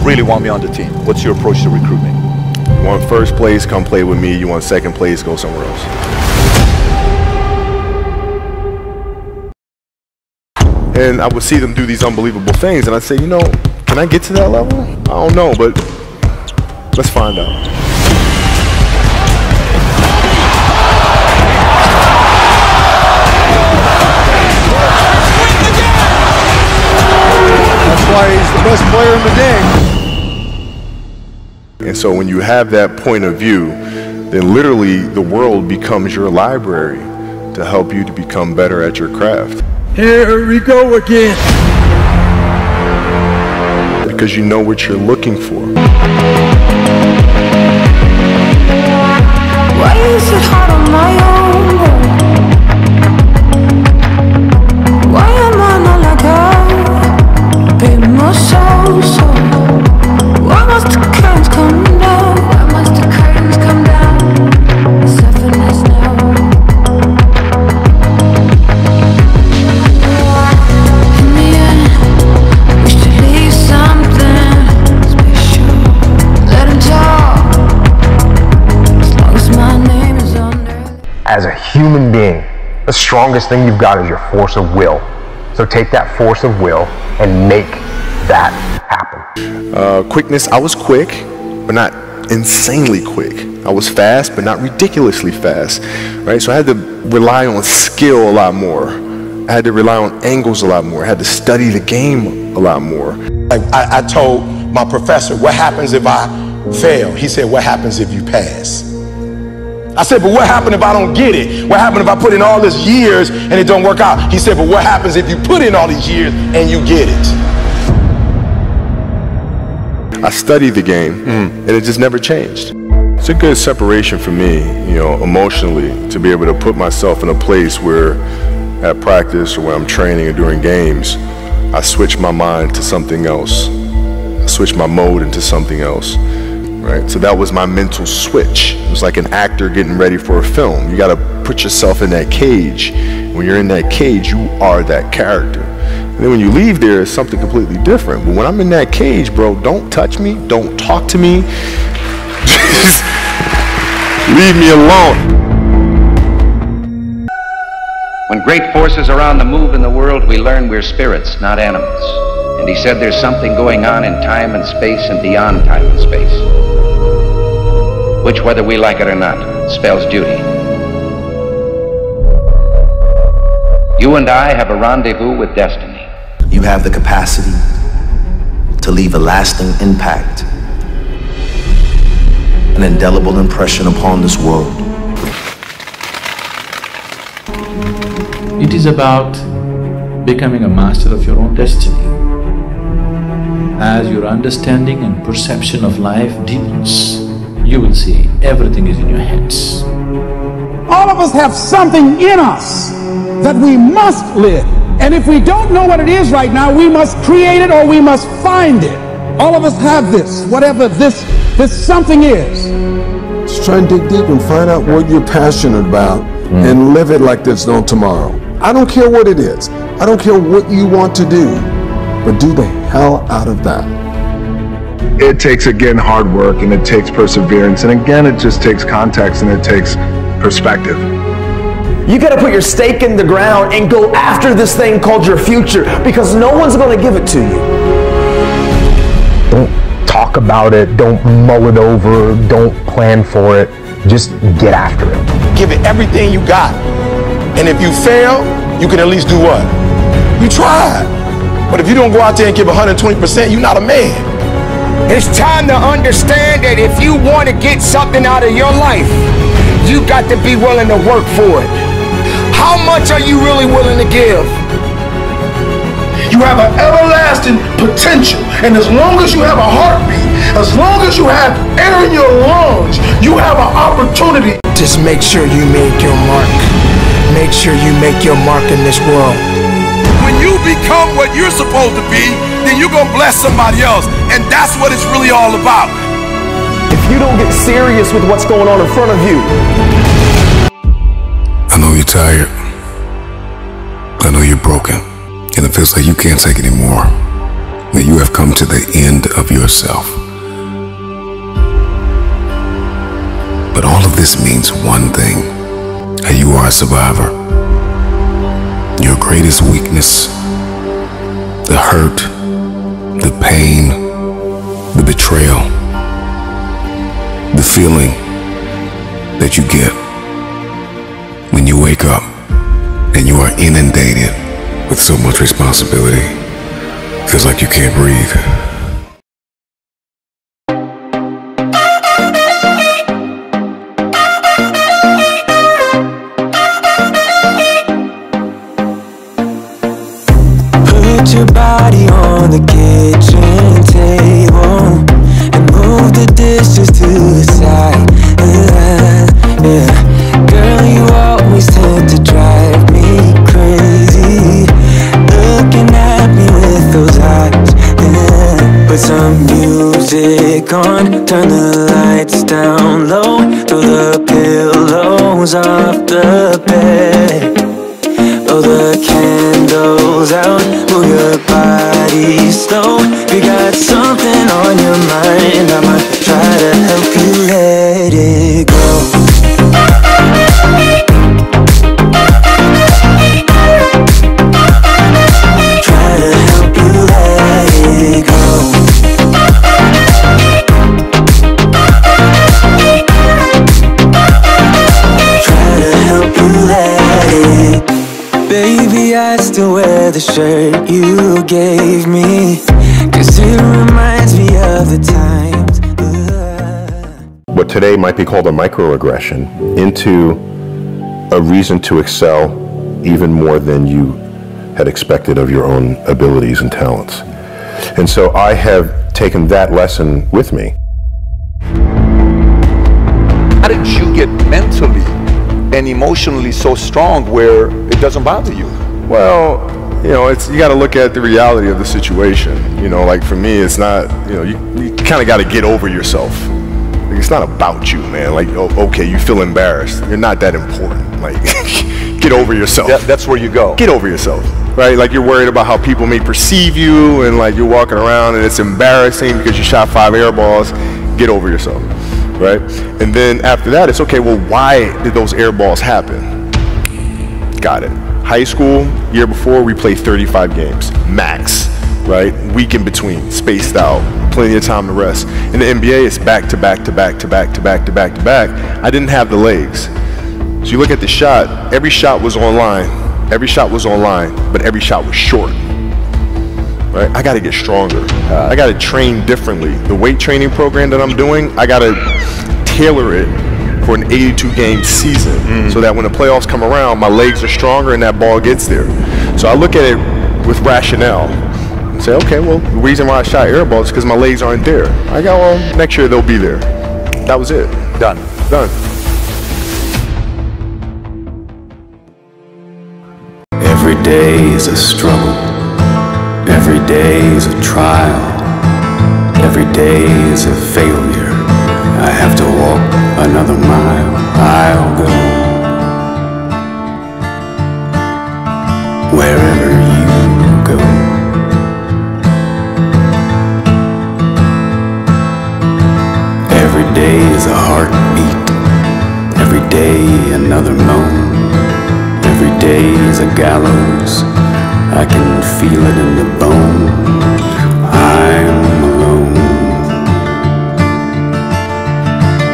really want me on the team? What's your approach to recruitment? You want first place, come play with me. You want second place, go somewhere else. And I would see them do these unbelievable things, and I'd say, you know, can I get to that level? I don't know, but let's find out. That's why he's the best player in the game. And so when you have that point of view, then literally the world becomes your library to help you to become better at your craft. Here we go again. Because you know what you're looking for. Why is it hard on my own? Why am I not like her? Be more so. Why must the curtains come down? Why must the curtains come down? Soften now. In the end, we should leave something special. Let him talk. As long as my name is on there. As a human being, the strongest thing you've got is your force of will. So take that force of will and make that happen. Quickness, I was quick, but not insanely quick. I was fast, but not ridiculously fast, right? So I had to rely on skill a lot more. I had to rely on angles a lot more. I had to study the game a lot more. I told my professor, what happens if I fail? He said, what happens if you pass? I said, but what happens if I don't get it? What happens if I put in all these years and it don't work out? He said, but what happens if you put in all these years and you get it? I studied the game, and it just never changed. It's a good separation for me, you know, emotionally, to be able to put myself in a place where at practice or when I'm training or during games, I switch my mind to something else. I switch my mode into something else, right? So that was my mental switch. It was like an actor getting ready for a film. You got to put yourself in that cage. When you're in that cage, you are that character. And then when you leave there, it's something completely different. But when I'm in that cage, bro, don't touch me, don't talk to me. Just leave me alone. When great forces are on the move in the world, we learn we're spirits, not animals. And he said there's something going on in time and space and beyond time and space, which, whether we like it or not, spells duty. You and I have a rendezvous with destiny. You have the capacity to leave a lasting impact, an indelible impression upon this world. It is about becoming a master of your own destiny. As your understanding and perception of life deepens, you will see everything is in your hands. All of us have something in us that we must live. And if we don't know what it is right now, we must create it or we must find it. All of us have this, whatever this something is. Just try and dig deep and find out what you're passionate about and live it like there's no tomorrow. I don't care what it is. I don't care what you want to do, but do the hell out of that. It takes, again, hard work, and it takes perseverance, and again, it just takes context, and it takes perspective. You gotta put your stake in the ground and go after this thing called your future, because no one's gonna give it to you. Don't talk about it, don't mull it over, don't plan for it, just get after it. Give it everything you got. And if you fail, you can at least do what? You tried. But if you don't go out there and give 120%, you're not a man. It's time to understand that if you want to get something out of your life, you got to be willing to work for it. How much are you really willing to give? You have an everlasting potential, and as long as you have a heartbeat, as long as you have air in your lungs, you have an opportunity. Just make sure you make your mark. Make sure you make your mark in this world. When you become what you're supposed to be, then you're gonna bless somebody else, and that's what it's really all about. If you don't get serious with what's going on in front of you. I know you're tired. I know you're broken. And it feels like you can't take it anymore. that you have come to the end of yourself. But all of this means one thing, that you are a survivor. Your greatest weakness, the hurt, the pain, the betrayal, the feeling that you get when you wake up and you are inundated with so much responsibility. Feels like you can't breathe. Put your body on the kitchen table and move the dishes to the side. Yeah. Girl, you always tend to drive me crazy, looking at me with those eyes. Yeah. Put some music on, turn the lights down low, throw the pillows off the bed, blow the candles out, move your body slow. You got something on your mind, I'ma try to help you let it go. Try to help you let it go. Try to help you let it go. Baby, I still wear the shirt you gave me, 'cause it reminds me of the times. What today might be called a microaggression into a reason to excel even more than you had expected of your own abilities and talents. And so I have taken that lesson with me. How did you get mentally and emotionally so strong where it doesn't bother you? Well, you know, you got to look at the reality of the situation. You know, like for me, it's not, you know, you kind of got to get over yourself. Like, it's not about you, man. Like, oh, okay, you feel embarrassed. You're not that important. Like, get over yourself. That's where you go. Get over yourself, right? Like, you're worried about how people may perceive you, and like you're walking around and it's embarrassing because you shot 5 air balls. Get over yourself, right? And then after that, it's okay, well, why did those air balls happen? Got it. High school, year before, we played 35 games, max, right? Week in between, spaced out, plenty of time to rest. In the NBA, it's back to back to back to back to back to back to back. I didn't have the legs. So you look at the shot, every shot was online. Every shot was online, but every shot was short. Right? I gotta get stronger. I gotta train differently. The weight training program that I'm doing, I gotta tailor it for an 82-game season so that when the playoffs come around, my legs are stronger and that ball gets there. So I look at it with rationale and say, okay, well, the reason why I shot air balls is because my legs aren't there. I go, well, next year they'll be there. That was it. Done. Done. Every day is a struggle. Every day is a trial. Every day is a failure. I have to walk another mile. I'll go wherever you go. Every day is a heartbeat. Every day another moan. Every day is a gallows. I can feel it in the bone. I'm alone.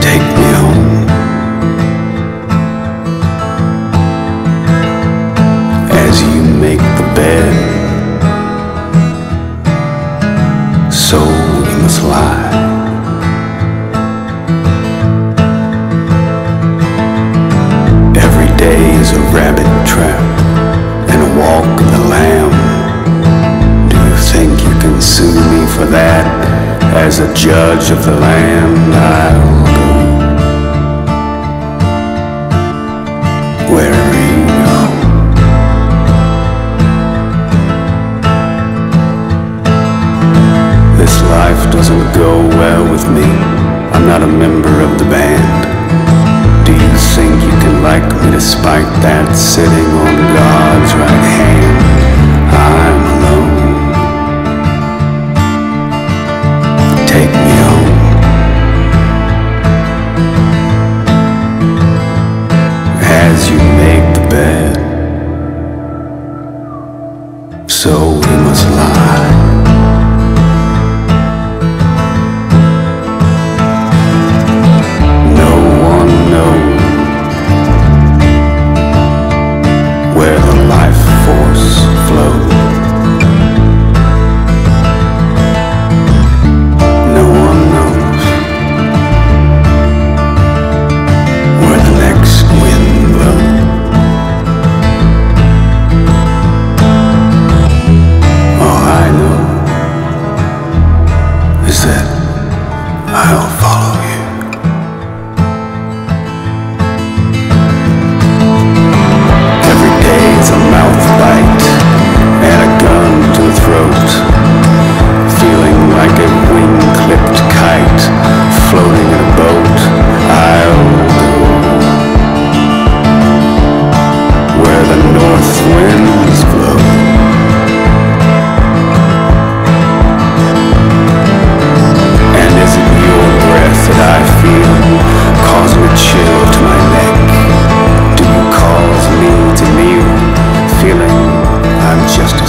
Take me home. As you make the bed, so you must lie. Every day is a rabbit trap and a walk of the lamb. Do you think you can sue me for that? As a judge of the land, I'll go wherever you go. This life doesn't go well with me. I'm not a member of the band. Do you think you can like me despite that? Sitting on God's right hand, I'm alone. said, I'll follow you. Every day's a mouth bite and a gun to the throat, feeling like a wing-clipped kite floating in a boat. I'll go where the north winds blow. And is it your breath that I feel, causing a chill to my neck? Do you cause me to kneel, feeling I'm just a